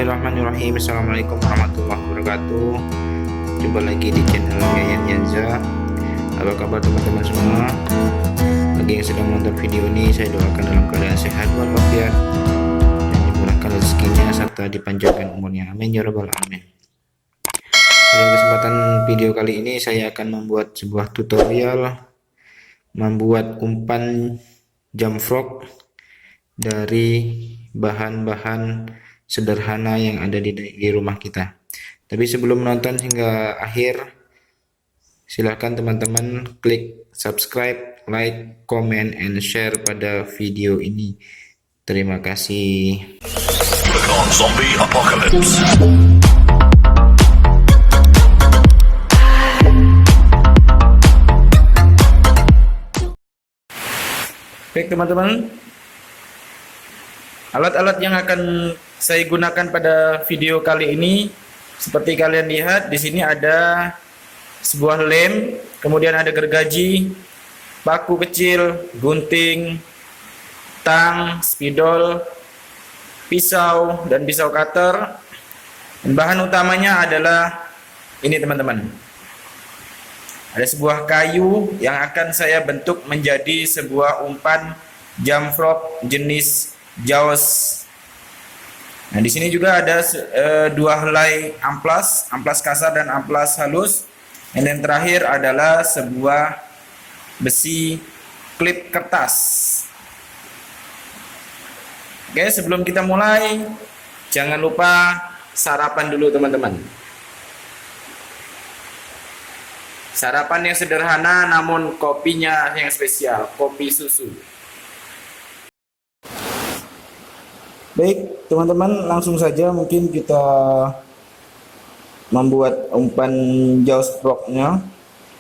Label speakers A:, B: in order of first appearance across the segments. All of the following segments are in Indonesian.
A: Bismillahirrahmanirrahim. Assalamualaikum warahmatullahi wabarakatuh. Jumpa lagi di channel Yayan Yanza. Apa kabar teman-teman semua? Bagi yang sedang menonton video ini, saya doakan dalam keadaan sehat walafiat dan dimurahkan rezekinya serta dipanjangkan umurnya. Amin ya rabbal alamin. Pada kesempatan video kali ini saya akan membuat sebuah tutorial membuat umpan jamfrog dari bahan-bahan sederhana yang ada di rumah kita. Tapi sebelum menonton hingga akhir, silahkan teman-teman klik subscribe, like, comment, and share pada video ini. Terima kasih.
B: Zombie Apocalypse.
A: Baik teman-teman, alat-alat yang akan saya gunakan pada video kali ini, seperti kalian lihat di sini ada sebuah lem, kemudian ada gergaji, paku kecil, gunting, tang, spidol, pisau, dan pisau cutter. Dan bahan utamanya adalah ini teman-teman. Ada sebuah kayu yang akan saya bentuk menjadi sebuah umpan jamfrog jenis Jaws. Nah, di sini juga ada dua helai amplas kasar dan amplas halus. Dan yang terakhir adalah sebuah besi klip kertas. Oke, sebelum kita mulai, jangan lupa sarapan dulu teman-teman. Sarapan yang sederhana namun kopinya yang spesial, kopi susu. Baik, teman-teman, langsung saja mungkin kita membuat umpan Jaws frognya.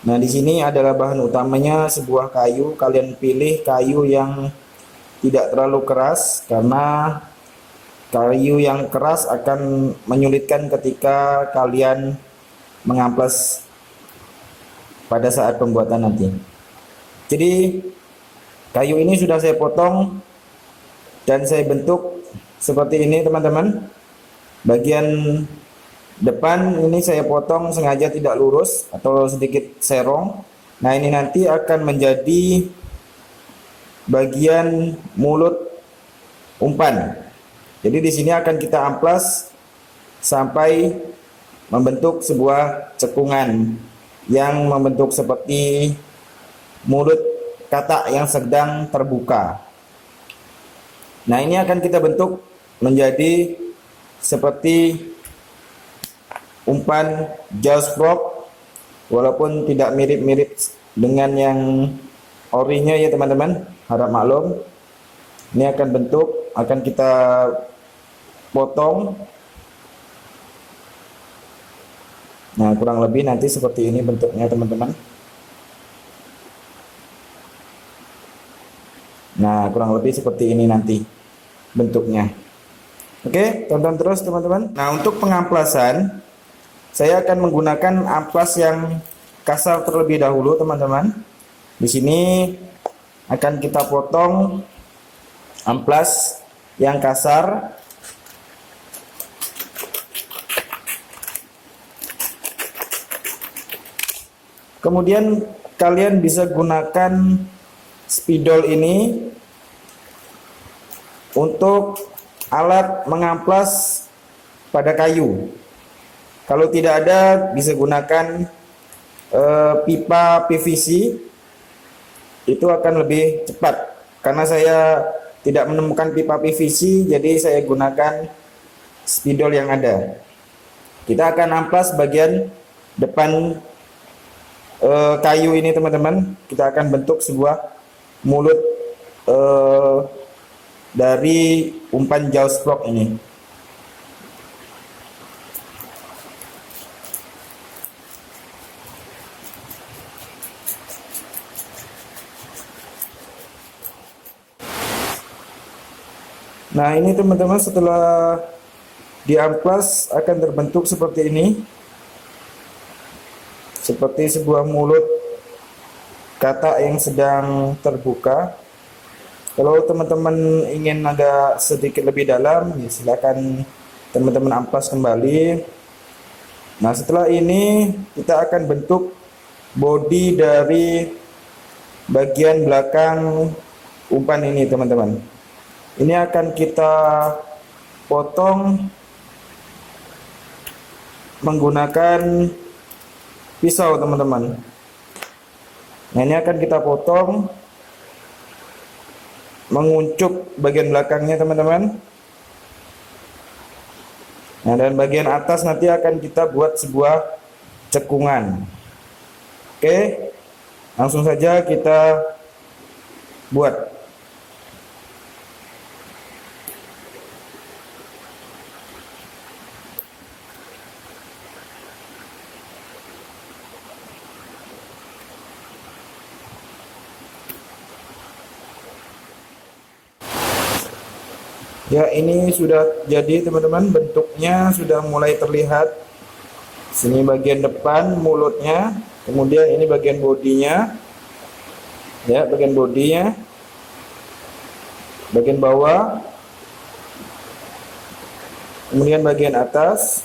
A: Nah, di sini adalah bahan utamanya sebuah kayu. Kalian pilih kayu yang tidak terlalu keras karena kayu yang keras akan menyulitkan ketika kalian mengamplas pada saat pembuatan nanti. Jadi kayu ini sudah saya potong dan saya bentuk seperti ini teman-teman. Bagian depan ini saya potong sengaja tidak lurus atau sedikit serong. Nah, ini nanti akan menjadi bagian mulut umpan. Jadi di sini akan kita amplas sampai membentuk sebuah cekungan yang membentuk seperti mulut katak yang sedang terbuka. Nah, ini akan kita bentuk menjadi seperti umpan Jaws frog, walaupun tidak mirip-mirip dengan yang orinya ya teman-teman, harap maklum. Ini akan bentuk, akan kita potong. Nah, kurang lebih nanti seperti ini bentuknya teman-teman. Nah, kurang lebih seperti ini nanti bentuknya. Oke, tonton terus teman-teman. Nah, untuk pengamplasan saya akan menggunakan amplas yang kasar terlebih dahulu teman-teman. Di sini akan kita potong amplas yang kasar. Kemudian kalian bisa gunakan spidol ini untuk alat mengamplas pada kayu. Kalau tidak ada, bisa gunakan pipa PVC. Itu akan lebih cepat. Karena saya tidak menemukan pipa PVC, jadi saya gunakan spidol yang ada. Kita akan amplas bagian depan kayu ini teman-teman. Kita akan bentuk sebuah mulut dari umpan Jaws frog ini. Nah, ini teman-teman, setelah diamplas akan terbentuk seperti ini. Seperti sebuah mulut katak yang sedang terbuka. Kalau teman-teman ingin agak sedikit lebih dalam, ya silakan teman-teman amplas kembali. Nah, setelah ini kita akan bentuk bodi dari bagian belakang umpan ini, teman-teman. Ini akan kita potong menggunakan pisau, teman-teman. Nah, ini akan kita potong menguncup bagian belakangnya, teman-teman. Nah, dan bagian atas nanti akan kita buat sebuah cekungan. Oke, langsung saja kita buat. Ya, ini sudah jadi, teman-teman. Bentuknya sudah mulai terlihat. Sini bagian depan mulutnya, kemudian ini bagian bodinya. Ya, bagian bodinya. Bagian bawah. Kemudian bagian atas.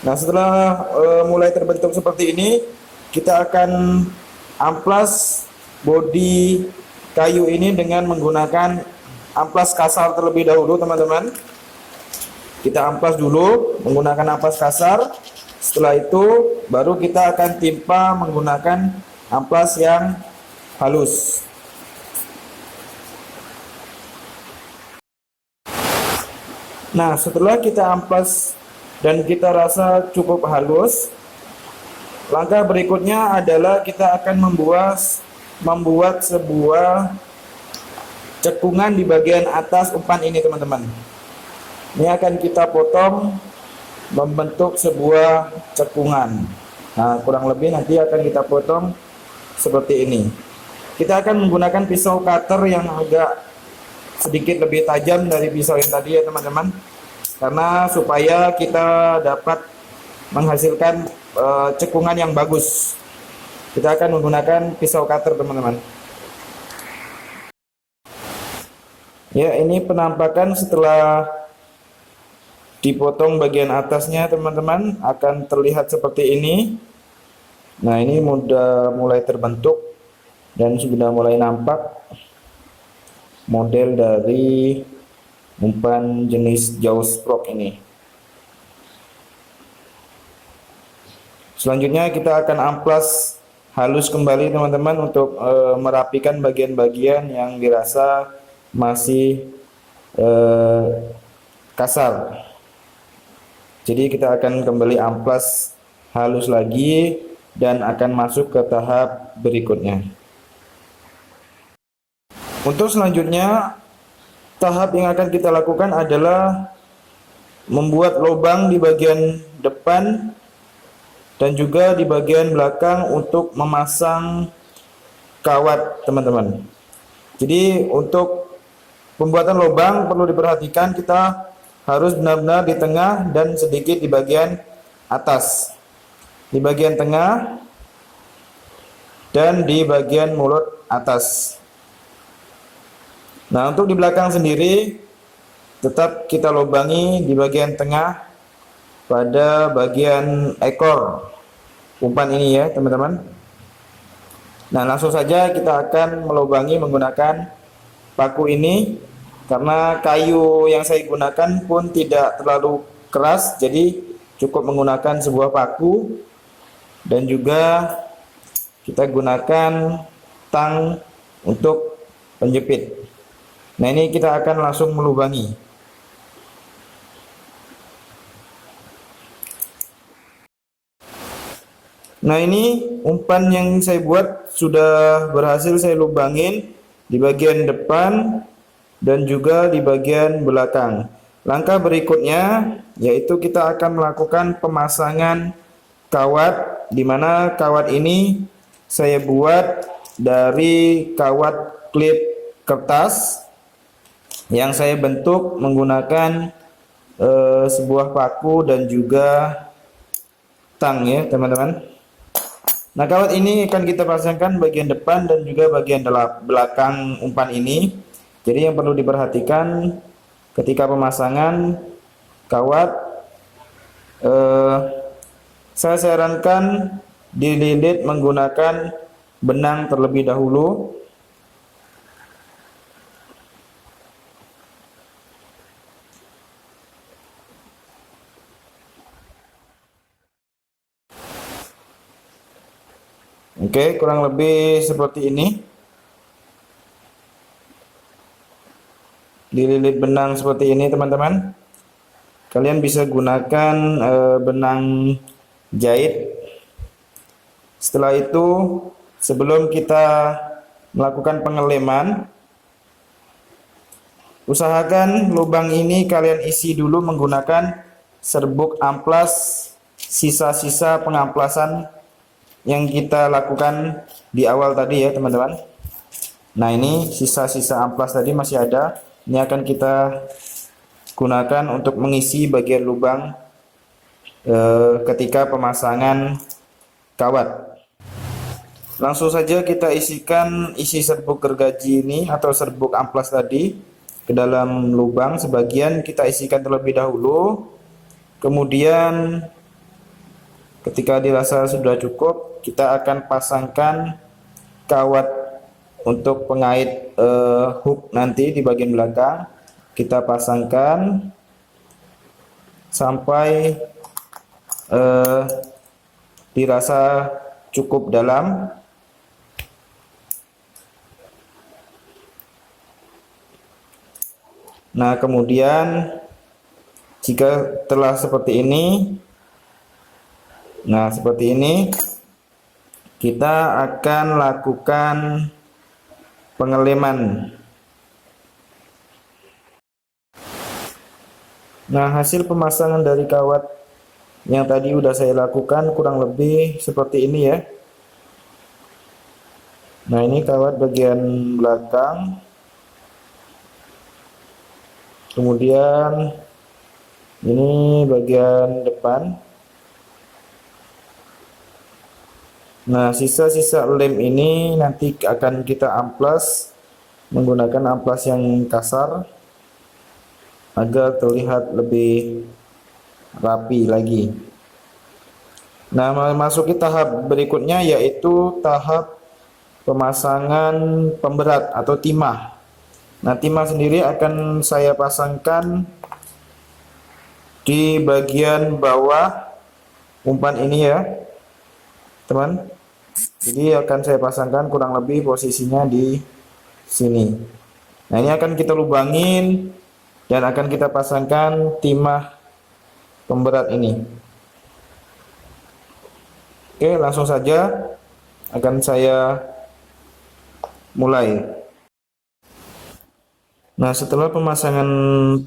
A: Nah, setelah mulai terbentuk seperti ini, kita akan amplas bodi kayu ini dengan menggunakan amplas kasar terlebih dahulu, teman-teman. Kita amplas dulu menggunakan amplas kasar. Setelah itu baru kita akan timpa menggunakan amplas yang halus. Nah, setelah kita amplas dan kita rasa cukup halus, langkah berikutnya adalah kita akan membuat sebuah cekungan di bagian atas umpan ini, teman-teman. Ini akan kita potong membentuk sebuah cekungan. Nah, kurang lebih nanti akan kita potong seperti ini. Kita akan menggunakan pisau cutter yang agak sedikit lebih tajam dari pisau yang tadi, ya, teman-teman. Karena supaya kita dapat menghasilkan cekungan yang bagus, kita akan menggunakan pisau cutter, teman-teman. Ya, ini penampakan setelah dipotong bagian atasnya, teman-teman, akan terlihat seperti ini. Nah, ini sudah mulai terbentuk dan sudah mulai nampak model dari umpan jenis Jaws Frog ini. Selanjutnya kita akan amplas halus kembali, teman-teman, untuk merapikan bagian-bagian yang dirasa masih kasar. Jadi kita akan kembali amplas halus lagi dan akan masuk ke tahap berikutnya. Untuk selanjutnya, tahap yang akan kita lakukan adalah membuat lubang di bagian depan dan juga di bagian belakang untuk memasang kawat, teman-teman. Jadi untuk pembuatan lubang perlu diperhatikan, kita harus benar-benar di tengah dan sedikit di bagian atas. Di bagian tengah dan di bagian mulut atas. Nah, untuk di belakang sendiri tetap kita lubangi di bagian tengah pada bagian ekor umpan ini, ya, teman-teman. Nah, langsung saja kita akan melubangi menggunakan paku ini. Karena kayu yang saya gunakan pun tidak terlalu keras, jadi cukup menggunakan sebuah paku. Dan juga kita gunakan tang untuk penjepit. Nah, ini kita akan langsung melubangi. Nah, ini umpan yang saya buat sudah berhasil saya lubangin di bagian depan dan juga di bagian belakang. Langkah berikutnya yaitu kita akan melakukan pemasangan kawat, di mana kawat ini saya buat dari kawat klip kertas yang saya bentuk menggunakan sebuah paku dan juga tang, ya, teman-teman. Nah, kawat ini akan kita pasangkan bagian depan dan juga bagian belakang umpan ini. Jadi yang perlu diperhatikan ketika pemasangan, kawat, saya sarankan dililit menggunakan benang terlebih dahulu. Oke, kurang lebih seperti ini. Dililit benang seperti ini, teman-teman. Kalian bisa gunakan benang jahit. Setelah itu, sebelum kita melakukan pengeleman, usahakan lubang ini kalian isi dulu menggunakan serbuk amplas, sisa-sisa pengamplasan yang kita lakukan di awal tadi ya, teman-teman. Nah, ini sisa-sisa amplas tadi masih ada. Ini akan kita gunakan untuk mengisi bagian lubang ketika pemasangan kawat. Langsung saja kita isikan isi serbuk gergaji ini atau serbuk amplas tadi ke dalam lubang. Sebagian kita isikan terlebih dahulu, kemudian ketika dirasa sudah cukup, kita akan pasangkan kawat untuk pengait hook nanti di bagian belakang. Kita pasangkan sampai dirasa cukup dalam. Nah, kemudian jika telah seperti ini, kita akan lakukan pengeleman. Nah, hasil pemasangan dari kawat yang tadi udah saya lakukan kurang lebih seperti ini ya. Nah, ini kawat bagian belakang. Kemudian ini bagian depan. Nah, sisa-sisa lem ini nanti akan kita amplas menggunakan amplas yang kasar agar terlihat lebih rapi lagi. Nah, memasuki tahap berikutnya yaitu tahap pemasangan pemberat atau timah. Nah, timah sendiri akan saya pasangkan di bagian bawah umpan ini ya, teman. Jadi akan saya pasangkan kurang lebih posisinya di sini. Nah, ini akan kita lubangin dan akan kita pasangkan timah pemberat ini. Oke, langsung saja akan saya mulai. Nah, setelah pemasangan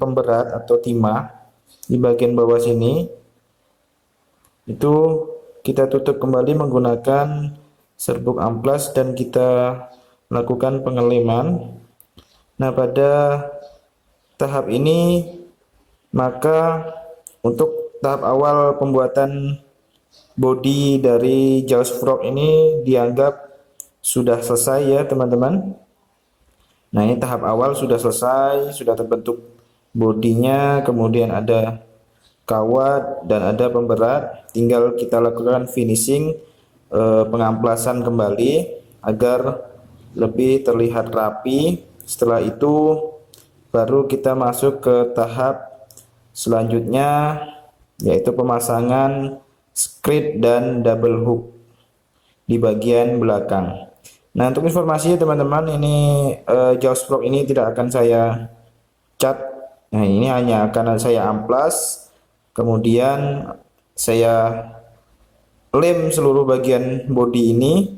A: pemberat atau timah di bagian bawah sini, itu kita tutup kembali menggunakan serbuk amplas dan kita lakukan pengeleman. Nah, pada tahap ini maka untuk tahap awal pembuatan bodi dari Jaws Frog ini dianggap sudah selesai ya, teman-teman. Nah, ini tahap awal sudah selesai, sudah terbentuk bodinya, kemudian ada kawat dan ada pemberat. Tinggal kita lakukan finishing, pengamplasan kembali agar lebih terlihat rapi. Setelah itu baru kita masuk ke tahap selanjutnya, yaitu pemasangan skrit dan double hook di bagian belakang. Nah, untuk informasi teman-teman, ini Jaws Frog ini tidak akan saya cat. Nah, ini hanya akan saya amplas, kemudian saya lem seluruh bagian bodi ini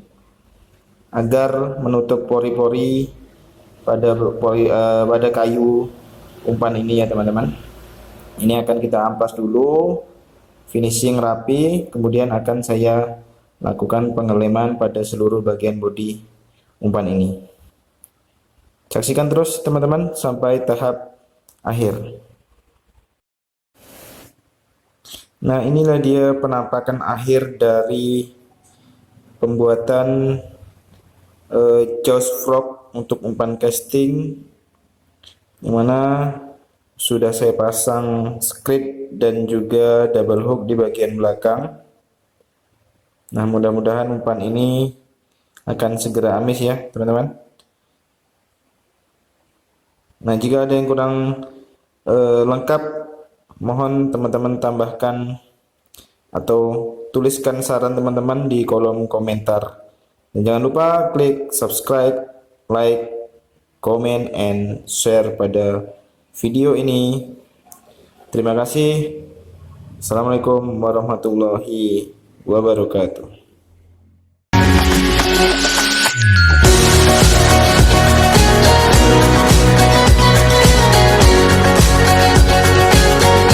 A: agar menutup pori-pori pada kayu umpan ini ya, teman-teman. Ini akan kita amplas dulu, finishing rapi, kemudian akan saya lakukan pengeleman pada seluruh bagian bodi umpan ini. Saksikan terus teman-teman sampai tahap akhir. Nah, inilah dia penampakan akhir dari pembuatan Jaws Frog untuk umpan casting, yang mana sudah saya pasang script dan juga double hook di bagian belakang. Nah, mudah-mudahan umpan ini akan segera amis ya teman-teman. Nah, jika ada yang kurang lengkap, mohon teman-teman tambahkan atau tuliskan saran teman-teman di kolom komentar. Dan jangan lupa klik subscribe, like, comment, and share pada video ini. Terima kasih. Assalamualaikum warahmatullahi wabarakatuh.